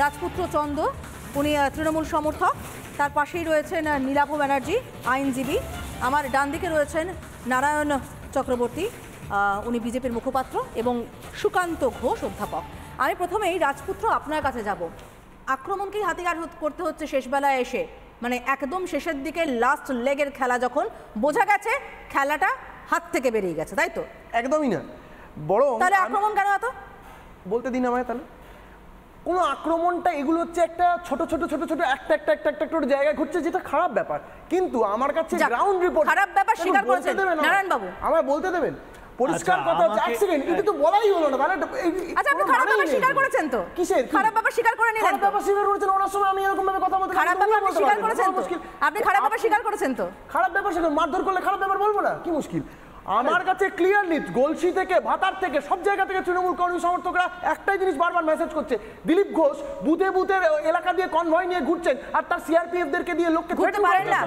রাজপুত্র চন্দ, উনি তৃণমূল সমর্থক। তার পাশেই রয়েছেন নীলাভ ব্যানার্জি, আইনজীবী। আমার ডান দিকে রয়েছেন নারায়ণ চক্রবর্তী, উনি বিজেপির মুখপাত্র, এবং সুকান্ত ঘোষ অধ্যাপক। আমি প্রথমেই রাজপুত্র আপনার কাছে যাব। আক্রমণকেই হাতিয়ার করতে হচ্ছে শেষবেলায় এসে, মানে একদম শেষের দিকে লাস্ট লেগের খেলা, যখন বোঝা গেছে খেলাটা হাত থেকে বেরিয়ে গেছে, তাই তো? একদমই না, বড় তাহলে আক্রমণ কেন এত? বলতে দিন আমায়। তাহলে কোনো আক্রমণটা এগুলো হচ্ছে একটা ছোট ছোট ছোট ছোট একটা একটা একটা একটা একটা জায়গায় ঘটছে, যেটা খারাপ ব্যাপার। কিন্তু আমার কাছে গ্রাউন্ড রিপোর্ট খারাপ ব্যাপার স্বীকার করেছেন নারায়ণ বাবু। আমায় বলতে দেবেন পরিষ্কার কথা হচ্ছে। এক সেকেন্ড, এটা তো বলাই হলো না। তাহলে আচ্ছা, আপনি খারাপ ব্যাপার স্বীকার করেছেন তো? কিসের খারাপ ব্যাপার স্বীকার করে নিলেন? খারাপ ব্যাপার স্বীকার করেছেন ওনার সময়। আমি এরকম ভাবে কথা বলতে খারাপ ব্যাপার স্বীকার করেছেন তো? আপনি খারাপ ব্যাপার স্বীকার করেছেন তো? খারাপ ব্যাপার স্বীকার, মারধর করলে খারাপ ব্যাপার বলবো না? কি মুশকিল? আমার কাছে ক্লিয়ারলি গলসি থেকে, ভাতার থেকে, সব জায়গা থেকে তৃণমূল কর্মী সমর্থকরা একটাই জিনিস বারবার মেসেজ করছে। দিলীপ ঘোষ বুথে বুথে এলাকা দিয়ে কনভয় নিয়ে ঘুরছেন, আর তার সিআরপিএফ দেরকে দিয়ে লোককে ঘুরতে পারেন না।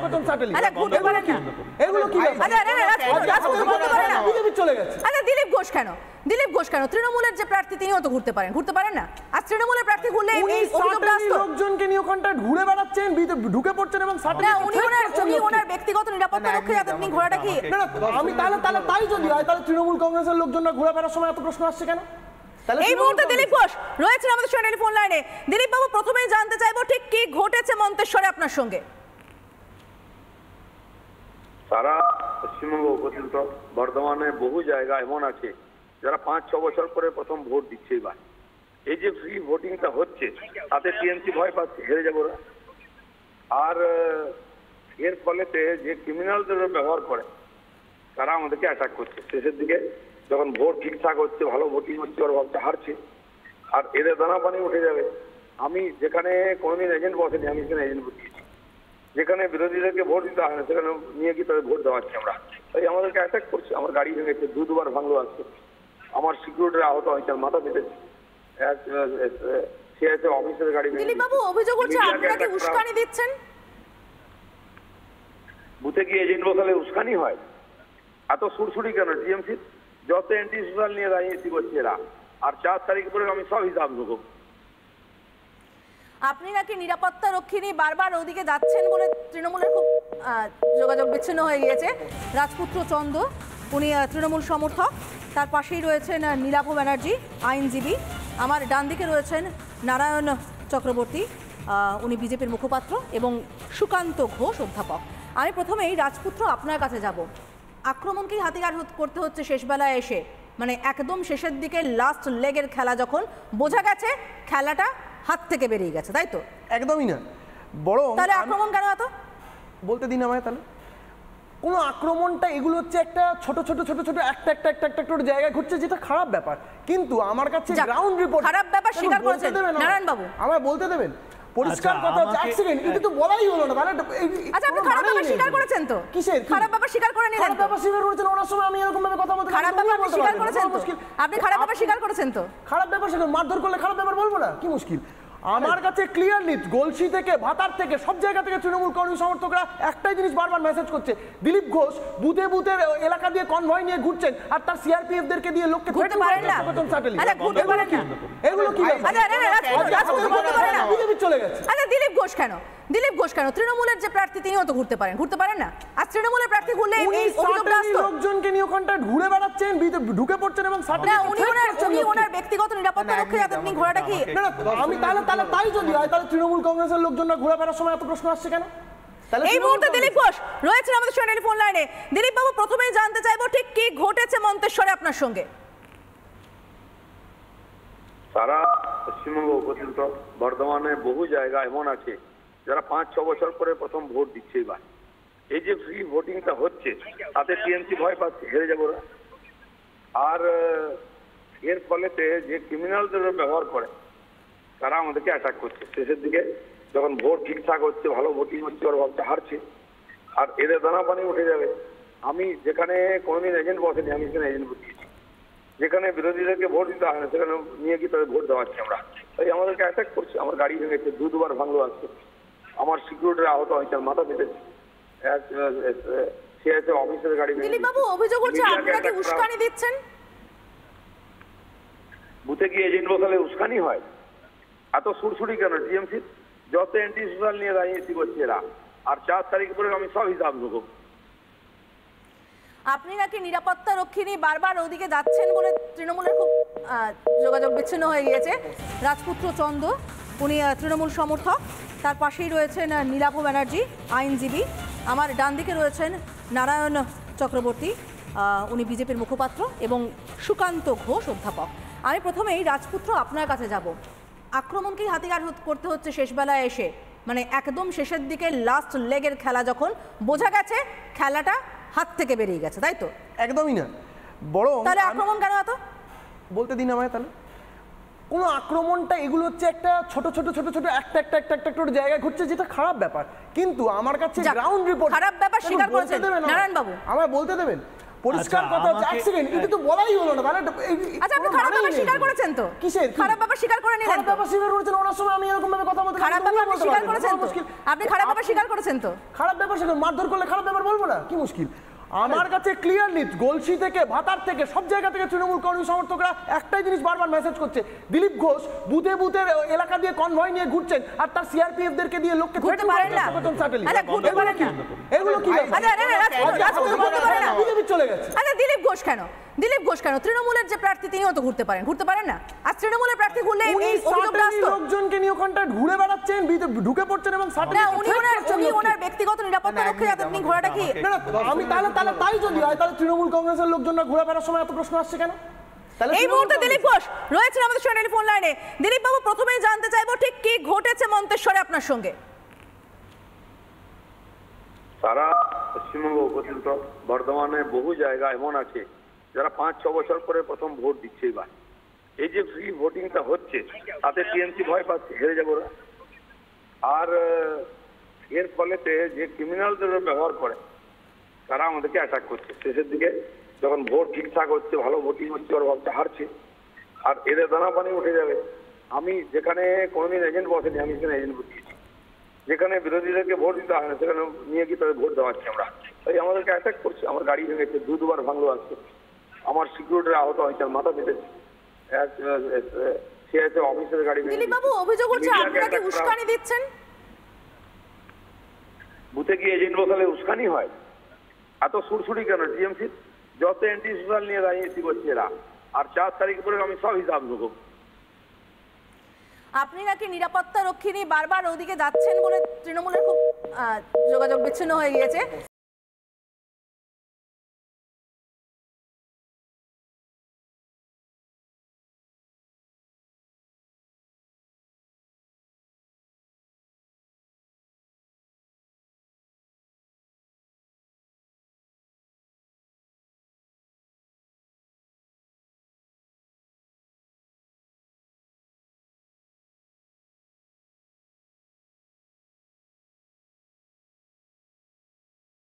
আচ্ছা, ঘুরতে পারেন না, এগুলো কি? বিজেপি চলে গেছে। আচ্ছা, দিলীপ ঘোষ কেন? দিলীপ ঘোষ কেন? তৃণমূলের যে প্রার্থী তিনিও তো ঘুরতে পারেন, ঘুরতে পারেন না? আর তৃণমূলের প্রার্থী ঘুরলে এই অভিযোগটা আসতো। লোকজনকে নিয়ে ওখানটা ঘুরে বেড়াচ্ছেন, ঢুকে পড়ছেন, এবং উনি ওনার ব্যক্তিগত নিরাপত্তা রক্ষে যাতে আপনি ঘোরাটা কি? আমি তাহলে তাই যদি হয়, তাহলে তৃণমূল কংগ্রেসের লোকজনরা ঘুরে বেড়ার সময় এত প্রশ্ন আসছে কেন? এই মুহূর্তে দিলীপ ঘোষ রয়েছেন আমাদের সঙ্গে টেলিফোন লাইনে। দিলীপ বাবু, প্রথমেই জানতে চাইবো ঠিক কি ঘটেছে মন্তেশ্বরে আপনার সঙ্গে? সারা পশ্চিমবঙ্গ পর্যন্ত বর্ধমানে বহু জায়গা এমন আছে যারা 5-6 বছর পরে প্রথম ভোট দিচ্ছে। এবার এই যে ফ্রি ভোটিংটা হচ্ছে, তাতে টিএমসি ভয় পাচ্ছে হেরে যাবো না। আর এর ফলেতে যে ক্রিমিনালদের ব্যবহার করে তারা আমাদেরকে অ্যাটাক করছে। শেষের দিকে যখন ভোট ঠিকঠাক হচ্ছে, ভালো ভোটিং হচ্ছে, ওরা ভাবছে হারছে, আর এদের দানা পানি উঠে যাবে। আমি যেখানে কোনোদিন এজেন্ট বসেনি, আমি সেখানে এজেন্ট বসিয়েছি। যেখানে বিরোধীদেরকে ভোট দিতে হয় না, সেখানে নিয়ে গিয়ে তাদের ভোট দেওয়াচ্ছি আমরা। তাই আমাদেরকে অ্যাটাক করছে। আমার গাড়ি ভেঙেছে, দুবার ভাঙলো আজকে। আমার সিকিউরিটির আহত হয়েছে, মাথা ফেটেছে। সে অফিসের গাড়ি। দিলীপ বাবু, অভিযোগ হচ্ছে আপনাকে উস্কানি দিচ্ছেন। বুথে গিয়ে এজেন্ট বসালে উস্কানি হয়? এত সুরসুরি কেন? টিএমসি যত অ্যান্টি সোশ্যাল নিয়ে রাজনীতি করছে এরা। আর 4 তারিখ পরে আমি সব হিসাব দেবো। আপনি নাকি নিরাপত্তা রক্ষী নিয়ে বারবার ওদিকে যাচ্ছেন বলে তৃণমূলের খুব যোগাযোগ বিচ্ছিন্ন হয়ে গিয়েছে। রাজপুত্র চন্দ, উনি তৃণমূল সমর্থক। তার পাশেই রয়েছেন নীলাভ ব্যানার্জি, আইনজীবী। আমার ডান দিকে রয়েছেন নারায়ণ চক্রবর্তী, উনি বিজেপির মুখপাত্র, এবং সুকান্ত ঘোষ অধ্যাপক। আমি প্রথমেই রাজপুত্র আপনার কাছে যাব। আক্রমণকেই হাতিয়ার করতে হচ্ছে শেষবেলায় এসে, মানে একদম শেষের দিকে লাস্ট লেগের খেলা, যখন বোঝা গেছে খেলাটা হাত থেকে বেরিয়ে গেছে, তাই তো? একদমই না, বড় তাহলে আক্রমণ কেন এত? বলতে দিন আমায়। তাহলে কোনো আক্রমণটা এগুলো হচ্ছে একটা ছোট ছোট ছোট ছোট একটা একটা একটা একটা একটা জায়গায় ঘটছে, যেটা খারাপ ব্যাপার। কিন্তু আমার কাছে গ্রাউন্ড রিপোর্ট। খারাপ ব্যাপার স্বীকার করেছেন নারায়ণ বাবু। আমায় বলতে দেবেন পরিষ্কার কথা হচ্ছে। এক সেকেন্ড, এটা তো বলাই হলো না। তাহলে আচ্ছা, আপনি খারাপ ব্যাপার স্বীকার করেছেন তো? কিসের খারাপ ব্যাপার স্বীকার করে নিলেন? খারাপ ব্যাপার স্বীকার করেছেন ওনার সময়। আমি এরকম ভাবে কথা বলতে খারাপ ব্যাপার স্বীকার করেছেন তো? আপনি খারাপ ব্যাপার স্বীকার করেছেন তো? খারাপ ব্যাপার স্বীকার, মারধর করলে খারাপ ব্যাপার বলবো না? কি মুশকিল? আমার কাছে ক্লিয়ারলি গলসি থেকে, ভাতার থেকে, সব জায়গা থেকে তৃণমূল কর্মী সমর্থকরা একটাই জিনিস বারবার মেসেজ করছে। দিলীপ ঘোষ বুথে বুথে এলাকা দিয়ে কনভয় নিয়ে ঘুরছেন, আর তার সিআরপিএফ দেরকে দিয়ে লোককে ঘুরতে পারেন না। আচ্ছা, ঘুরতে পারেন না, এগুলো কি? বিজেপি চলে গেছে। আচ্ছা, দিলীপ ঘোষ কেন? দিলীপ ঘোষ কেন? তৃণমূলের যে প্রার্থী তিনিও তো ঘুরতে পারেন, ঘুরতে পারেন না? আর তৃণমূলের প্রার্থী ঘুরলে এই অভিযোগটা আসতো। লোকজনকে নিয়ে ওখানটা ঘুরে বেড়াচ্ছেন, ঢুকে পড়ছেন, এবং উনি ওনার ব্যক্তিগত নিরাপত্তা রক্ষে যাতে আপনি ঘোরাটা কি? আমি তাহলে তাই যদি হয়, তাহলে তৃণমূল কংগ্রেসের লোকজনরা ঘুরে বেড়ার সময় এত প্রশ্ন আসছে কেন? এই মুহূর্তে দিলীপ ঘোষ রয়েছেন আমাদের সঙ্গে টেলিফোন লাইনে। দিলীপ বাবু, প্রথমেই জানতে চাইবো ঠিক কি ঘটেছে মন্তেশ্বরে আপনার সঙ্গে? সারা পশ্চিমবঙ্গ পর্যন্ত বর্ধমানে বহু জায়গা এমন আছে যারা 5-6 বছর পরে প্রথম ভোট দিচ্ছে। এবার এই যে ফ্রি ভোটিংটা হচ্ছে, তাতে টিএমসি ভয় পাচ্ছে হেরে যাবো না। আর এর ফলেতে যে ক্রিমিনালদের ব্যবহার করে তারা আমাদেরকে অ্যাটাক করছে। শেষের দিকে যখন ভোট ঠিকঠাক হচ্ছে, ভালো ভোটিং হচ্ছে, ওরা ভাবছে হারছে, আর এদের দানা পানি উঠে যাবে। আমি যেখানে কোনোদিন এজেন্ট বসেনি, আমি সেখানে এজেন্ট বসিয়েছি। যেখানে বিরোধীদেরকে ভোট দিতে হয় না, সেখানে নিয়ে গিয়ে তাদের ভোট দেওয়াচ্ছি আমরা। তাই আমাদেরকে অ্যাটাক করছে। আমার গাড়ি ভেঙেছে, দুবার ভাঙলো আজকে। আমার সিকিউরিটির আহত হয়েছে, মাথা ফেটেছে। সে অফিসের গাড়ি। দিলীপ বাবু, অভিযোগ হচ্ছে আপনাকে উস্কানি দিচ্ছেন। বুথে গিয়ে এজেন্ট বসালে উস্কানি হয়? এত সুরসুরি কেন টিএমসি যত অ্যান্টি সোশ্যাল নিয়ে রাজনীতি করছে এরা, আর 4 তারিখ পরে আমি সব হিসাব দেবো। আপনি নাকি নিরাপত্তা রক্ষী নিয়ে বারবার ওদিকে যাচ্ছেন বলে তৃণমূলের খুব যোগাযোগ বিচ্ছিন্ন হয়ে গিয়েছে। রাজপুত্র চন্দ উনি তৃণমূল সমর্থক, তার পাশেই রয়েছেন নীলাভ ব্যানার্জি আইনজীবী, আমার ডান দিকে রয়েছেন নারায়ণ চক্রবর্তী, উনি বিজেপির মুখপাত্র, এবং সুকান্ত ঘোষ অধ্যাপক। আমি প্রথমেই রাজপুত্র আপনার কাছে যাব। আক্রমণকেই হাতিয়ার করতে হচ্ছে শেষবেলায় এসে, মানে একদম শেষের দিকে লাস্ট লেগের খেলা যখন বোঝা গেছে খেলাটা হাত থেকে বেরিয়ে গেছে, তাই তো? একদমই না, বরং তাহলে আক্রমণ কেন এত? বলতে দিন আমায়। তাহলে কোনো আক্রমণটা এগুলো হচ্ছে একটা ছোট ছোট ছোট ছোট একটা করে জায়গায় ঘটছে, যেটা খারাপ ব্যাপার। কিন্তু আমার কাছে গ্রাউন্ড রিপোর্ট খারাপ ব্যাপার স্বীকার করেছেন নারায়ণ বাবু। আমায় বলতে দেবেন, পরিষ্কার কথা হচ্ছে। এক সেকেন্ড, এটা তো বলাই হলো না। তাহলে আচ্ছা, আপনি খারাপ ব্যাপার স্বীকার করেছেন তো? কিসের খারাপ ব্যাপার স্বীকার করে নিলেন? খারাপ ব্যাপার স্বীকার করেছেন, ওনার সময় আমি এরকম ভাবে কথা বলতে খারাপ ব্যাপার আপনি স্বীকার করেছেন তো? আপনি খারাপ ব্যাপার স্বীকার করেছেন তো? খারাপ ব্যাপার স্বীকার, মারধর করলে খারাপ ব্যাপার বলবো না? কি মুশকিল? আমার কাছে ক্লিয়ারলি গলসি থেকে ভাতার থেকে সব জায়গা থেকে তৃণমূল কর্মী সমর্থকরা একটাই জিনিস বারবার মেসেজ করছে, দিলীপ ঘোষ বুথে বুথের এলাকা দিয়ে কনভয় নিয়ে ঘুরছেন আর তার সিআরপিএফ দেরকে দিয়ে লোককে ঘুরতে পারেন না। আচ্ছা, ঘুরতে পারেন না। এগুলো কি আচ্ছা, রাজপুত্র ঘুরতে পারেন না। বিজেপি চলে গেছে। আচ্ছা, দিলীপ ঘোষ কেন? তৃণমূলের যে প্রার্থী তিনিও তো ঘুরতে পারেন না? আর তৃণমূলের প্রার্থী ঘুরলে এই অভিযোগটা আসতো? লোকজনকে নিয়ে ওখানটা ঘুরে বেড়াচ্ছেন, ঢুকে পড়ছেন এবং না, উনি ওনার ব্যক্তিগত নিরাপত্তা রক্ষে যাতে আপনি ঘোড়াটা কি? না, আমি তাহলে তাই যদি হয়, তাহলে তৃণমূল কংগ্রেসের লোকজনরা ঘুরে বেড়ার সময় এত প্রশ্ন আসছে কেন? এই মুহূর্তে দিলীপ ঘোষ রয়েছেন আমাদের সঙ্গে টেলিফোন লাইনে। দিলীপ বাবু, প্রথমেই জানতে চাইবো ঠিক কি ঘটেছে মন্তেশ্বরে আপনার সঙ্গে? সারা পশ্চিমবঙ্গ পর্যন্ত বর্ধমানে বহু জায়গা এমন আছে যারা 5-6 বছর পরে প্রথম ভোট দিচ্ছে। এবার এই যে ফ্রি ভোটিংটা হচ্ছে তাতে টিএমসি ভয় পাচ্ছে হেরে যাবো না। আর এর ফলেতে যে ক্রিমিনালদের ব্যবহার করে তারা আমাদেরকে অ্যাটাক করছে। শেষের দিকে যখন ভোট ঠিকঠাক হচ্ছে, ভালো ভোটিং হচ্ছে, ওরা ভাবছে হারছে, আর এদের দানা পানি উঠে যাবে। আমি যেখানে কোনোদিন এজেন্ট বসেনি, আমি সেখানে এজেন্ট বসিয়েছি। যেখানে বিরোধীদেরকে ভোট দিতে হয় না সেখানে নিয়ে গিয়ে তাদের ভোট দেওয়াচ্ছি আমরা। তাই আমাদেরকে অ্যাটাক করছে। আমার গাড়ি ভেঙেছে, দুবার ভাঙলো আছে, আমার সিকিউরিটি আহত হয়েছে, মাথা ফেটেছে, সিআইএসএ অফিসের গাড়ি ভেঙেছে। দিলীপ বাবু, অভিযোগ হচ্ছে আপনারা কি উস্কানি দিচ্ছেন? বুথে গিয়ে এজেন্ট বসালে উস্কানি হয়? এত সুরসুরি কেন টিএমসি যত অ্যান্টি সোশ্যাল নিয়ে রাজনীতি করছে এরা, আর 4 তারিখ পরে আমি সব হিসাব দেবো। আপনি নাকি নিরাপত্তা রক্ষী নিয়ে বারবার ওদিকে যাচ্ছেন বলে তৃণমূলের খুব যোগাযোগ বিচ্ছিন্ন হয়ে গিয়েছে।